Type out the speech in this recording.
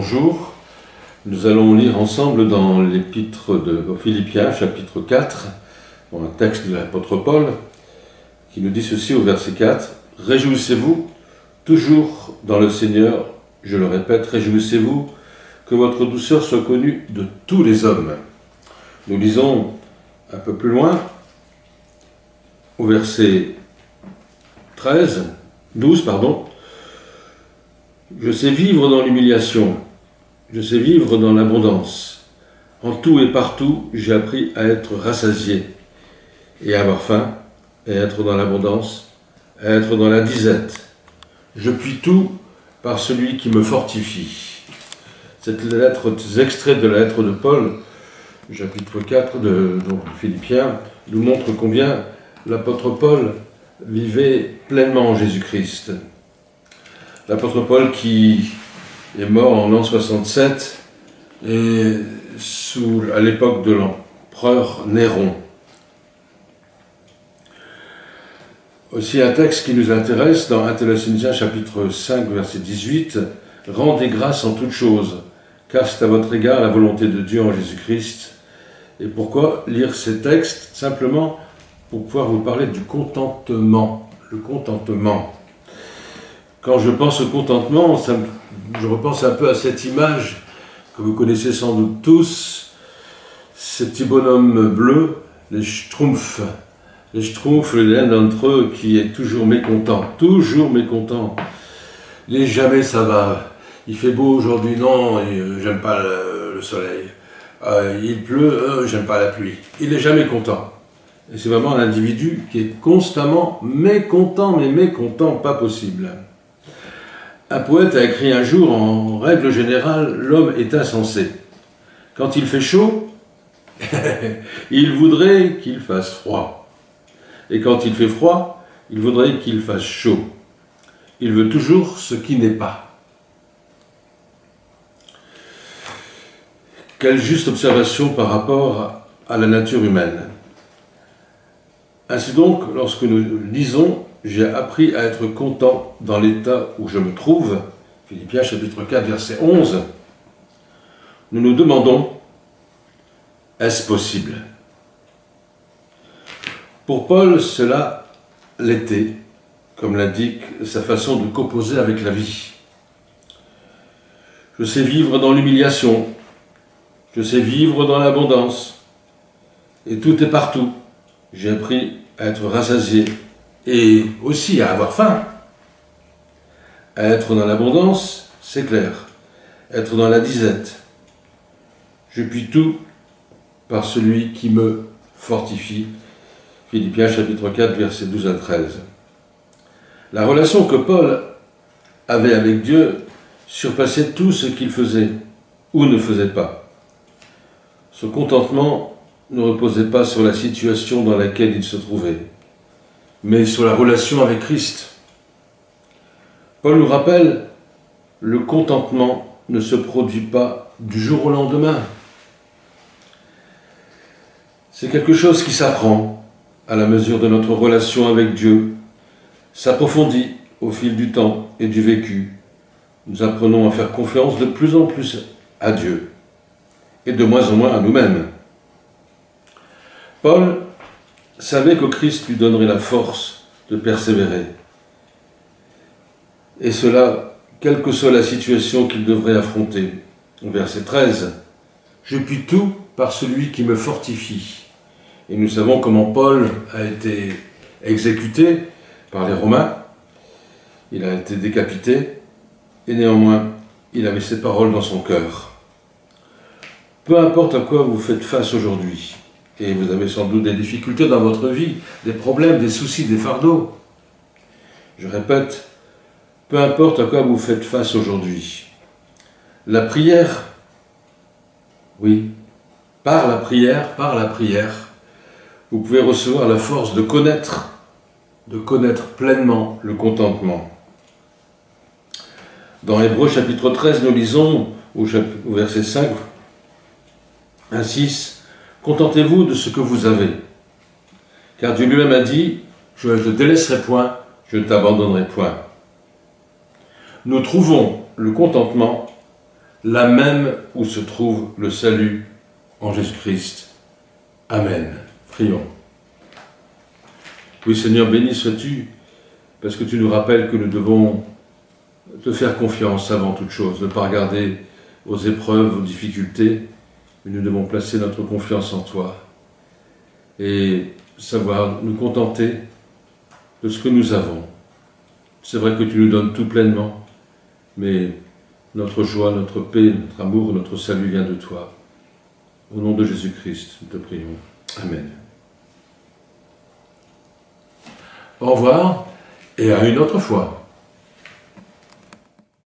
Bonjour, nous allons lire ensemble dans l'épître aux Philippiens, chapitre 4, dans un texte de l'apôtre Paul, qui nous dit ceci au verset 4. « Réjouissez-vous toujours dans le Seigneur, je le répète, réjouissez-vous que votre douceur soit connue de tous les hommes. » Nous lisons un peu plus loin, au verset 12, « Je sais vivre dans l'humiliation, je sais vivre dans l'abondance. En tout et partout, j'ai appris à être rassasié et à avoir faim, et à être dans l'abondance, à être dans la disette. Je puis tout par celui qui me fortifie. » Cette lettre, ces extraits de la lettre de Paul, chapitre 4 de Philippiens, nous montre combien l'apôtre Paul vivait pleinement en Jésus-Christ. L'apôtre Paul qui est mort en l'an 67 et à l'époque de l'empereur Néron. Aussi un texte qui nous intéresse dans 1 Thessaloniciens chapitre 5 verset 18, « Rendez grâce en toutes choses, car c'est à votre égard la volonté de Dieu en Jésus-Christ. » Et pourquoi lire ces textes? Simplement pour pouvoir vous parler du contentement. Le contentement. Quand je pense au contentement, je repense un peu à cette image que vous connaissez sans doute tous, ces petits bonhommes bleus, les Schtroumpfs. Les Schtroumpfs, l'un d'entre eux qui est toujours mécontent. Il est jamais ça va. Il fait beau aujourd'hui, non, j'aime pas le soleil. Il pleut, j'aime pas la pluie. Il n'est jamais content. Et c'est vraiment un individu qui est constamment mécontent, mais mécontent, pas possible. Un poète a écrit un jour, en règle générale, l'homme est insensé. Quand il fait chaud, il voudrait qu'il fasse froid. Et quand il fait froid, il voudrait qu'il fasse chaud. Il veut toujours ce qui n'est pas. Quelle juste observation par rapport à la nature humaine. Ainsi donc, lorsque nous lisons « J'ai appris à être content dans l'état où je me trouve », Philippiens chapitre 4, verset 11, nous nous demandons « Est-ce possible ?» Pour Paul, cela l'était, comme l'indique sa façon de composer avec la vie. Je sais vivre dans l'humiliation, je sais vivre dans l'abondance, et tout est partout. J'ai appris à être rassasié et aussi à avoir faim. À être dans l'abondance, c'est clair. Être dans la disette. Je puis tout par celui qui me fortifie. Philippiens chapitre 4, versets 12 à 13. La relation que Paul avait avec Dieu surpassait tout ce qu'il faisait ou ne faisait pas. Ce contentement ne reposait pas sur la situation dans laquelle il se trouvait, mais sur la relation avec Christ. Paul nous rappelle, le contentement ne se produit pas du jour au lendemain. C'est quelque chose qui s'apprend à la mesure de notre relation avec Dieu, s'approfondit au fil du temps et du vécu. Nous apprenons à faire confiance de plus en plus à Dieu et de moins en moins à nous-mêmes. Paul savait que Christ lui donnerait la force de persévérer. Et cela, quelle que soit la situation qu'il devrait affronter. Au verset 13, « Je puis tout par celui qui me fortifie. » Et nous savons comment Paul a été exécuté par les Romains. Il a été décapité, et néanmoins, il avait ces paroles dans son cœur. Peu importe à quoi vous faites face aujourd'hui, et vous avez sans doute des difficultés dans votre vie, des problèmes, des soucis, des fardeaux. Je répète, peu importe à quoi vous faites face aujourd'hui. La prière, oui, par la prière, vous pouvez recevoir la force de connaître pleinement le contentement. Dans Hébreux chapitre 13, nous lisons au verset 5 à 6, « Contentez-vous de ce que vous avez, car Dieu lui-même a dit, je ne te délaisserai point, je ne t'abandonnerai point. » Nous trouvons le contentement là même où se trouve le salut en Jésus-Christ. Amen. Prions. Oui, Seigneur, béni sois-tu, parce que tu nous rappelles que nous devons te faire confiance avant toute chose, ne pas regarder aux épreuves, aux difficultés, mais nous devons placer notre confiance en toi et savoir nous contenter de ce que nous avons. C'est vrai que tu nous donnes tout pleinement, mais notre joie, notre paix, notre amour, notre salut vient de toi. Au nom de Jésus-Christ, nous te prions. Amen. Au revoir et à une autre fois.